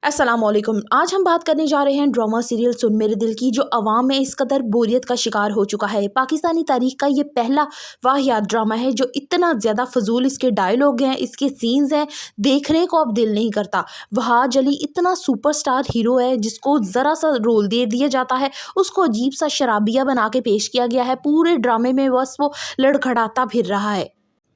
अस्सलाम वालेकुम। आज हम बात करने जा रहे हैं ड्रामा सीरियल सुन मेरे दिल की, जो अवाम में इस कदर बोरियत का शिकार हो चुका है। पाकिस्तानी तारीख का ये पहला वाहियात ड्रामा है जो इतना ज़्यादा फजूल इसके डायलॉग हैं, इसके सीन्स हैं, देखने को अब दिल नहीं करता। वहाज अली इतना सुपरस्टार हीरो है जिसको ज़रा सा रोल दे दिया जाता है, उसको अजीब सा शराबिया बना के पेश किया गया है। पूरे ड्रामे में बस वो लड़खड़ाता फिर रहा है।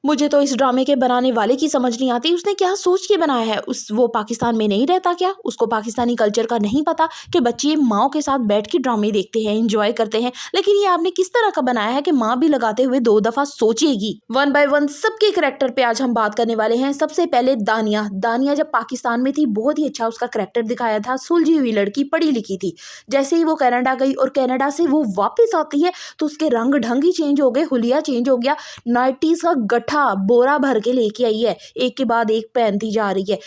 मुझे तो इस ड्रामे के बनाने वाले की समझ नहीं आती, उसने क्या सोच के बनाया है। वो पाकिस्तान में नहीं रहता क्या? उसको पाकिस्तानी कल्चर का नहीं पता कि बच्चे माँ के साथ बैठ के ड्रामे देखते हैं, एंजॉय करते हैं। लेकिन ये आपने किस तरह का बनाया है कि माँ भी लगाते हुए 2 दफ़ा सोचेगी। वन बाय वन सबके करैक्टर पे आज हम बात करने वाले हैं। सबसे पहले दानिया जब पाकिस्तान में थी, बहुत ही अच्छा उसका करैक्टर दिखाया था। सुलझी हुई लड़की, पढ़ी लिखी थी। जैसे ही वो कनाडा गई और कनाडा से वो वापस आती है तो उसके रंग ढंग ही चेंज हो गए, हुलिया चेंज हो गया। 90s का गठा बोरा भर के लेके आई है, एक के बाद एक पहनती जा रही है।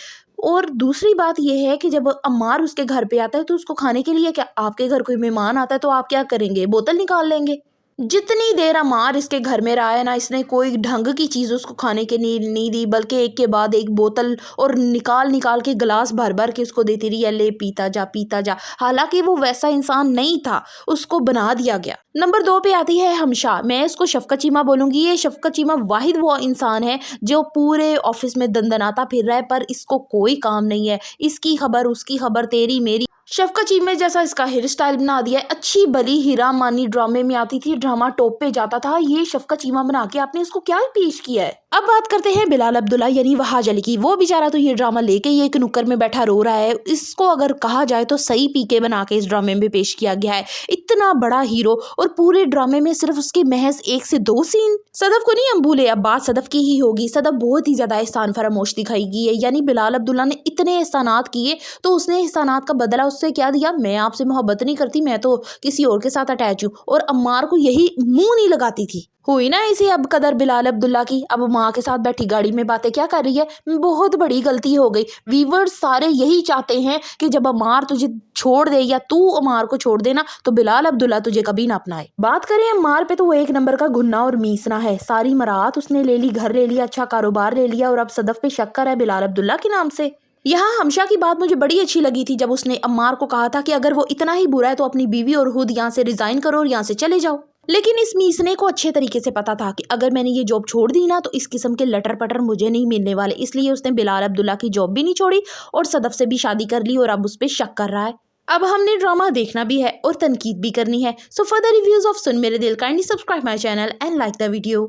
और दूसरी बात यह है कि जब अम्मार उसके घर पे आता है तो उसको खाने के लिए, क्या आपके घर कोई मेहमान आता है तो आप क्या करेंगे? बोतल निकाल लेंगे? जितनी देर अम्मार इसके घर में रहा है ना, इसने कोई ढंग की चीज़ उसको खाने के लिए नहीं दी, बल्कि एक के बाद एक बोतल और निकाल निकाल के गिलास भर भर के उसको देती रही है, ले पीता जा पीता जा। हालांकि वो वैसा इंसान नहीं था, उसको बना दिया गया। नंबर 2 पे आती है हमशा। मैं इसको शफकत चीमा बोलूँगी। ये शफकत चीमा वाहिद वो इंसान है जो पूरे ऑफिस में दंदनाता फिर रहा है, पर इसको कोई काम नहीं है। इसकी खबर उसकी खबर, तेरी मेरी। शफकत चीमे जैसा इसका हेयर स्टाइल बना दिया है। अच्छी भली हीरा मानी ड्रामे में आती थी, ड्रामा टॉप पे जाता था, ये शफकत चीमा बना के आपने इसको क्या पेश किया है। अब बात करते हैं बिलाल अब्दुल्ला यानी वहाज अली की। वो बेचारा तो ये ड्रामा लेके ही एक नुक्कड़ में बैठा रो रहा है। इसको अगर कहा जाए तो सही पीके बना के इस ड्रामे में पेश किया गया है। इतना बड़ा हीरो और पूरे ड्रामे में सिर्फ उसके महज 1 से 2 सीन। सदफ को नहीं हम भूले, अब बात सदफ की ही होगी। सदफ बहुत ही ज्यादा एहसान फरामोश दिखाई गई है। यानी बिलाल अब्दुल्ला ने इतने एहसानात किए तो उसने एहसानात का बदला उससे क्या दिया? मैं आपसे मोहब्बत नहीं करती, मैं तो किसी और के साथ अटैच हूँ। और अम्मार को यही मुंह नहीं लगाती थी। हुई ना इसे अब कदर बिलाल अब्दुल्ला की। अब माँ के साथ बैठी गाड़ी में बातें क्या कर रही है। बहुत बड़ी गलती हो गई। व्यूअर्स सारे यही चाहते हैं कि जब अम्मार तुझे छोड़ दे या तू अम्मार को छोड़ देना तो बिलाल अब्दुल्ला तुझे कभी ना अपनाए। बात करें अम्मार पे तो वो एक नंबर का घुन्ना और मीसना है। सारी मरात उसने ले ली, घर ले लिया, अच्छा कारोबार ले लिया, और अब सदफ पे शक कर है बिलाल अब्दुल्ला के नाम से। यहाँ हमशा की बात मुझे बड़ी अच्छी लगी थी जब उसने अम्मार को कहा था कि अगर वो इतना ही बुरा है तो अपनी बीवी और खुद यहाँ से रिजाइन करो और यहाँ से चले जाओ। लेकिन इस मीसने को अच्छे तरीके से पता था कि अगर मैंने ये जॉब छोड़ दी ना तो इस किस्म के लटर पटर मुझे नहीं मिलने वाले, इसलिए उसने बिलाल अब्दुल्ला की जॉब भी नहीं छोड़ी और सदफ से भी शादी कर ली और अब उस पर शक कर रहा है। अब हमने ड्रामा देखना भी है और तनकीद भी करनी है। So for the reviews of सुन मेरे दिल, kindly subscribe my channel and like the video.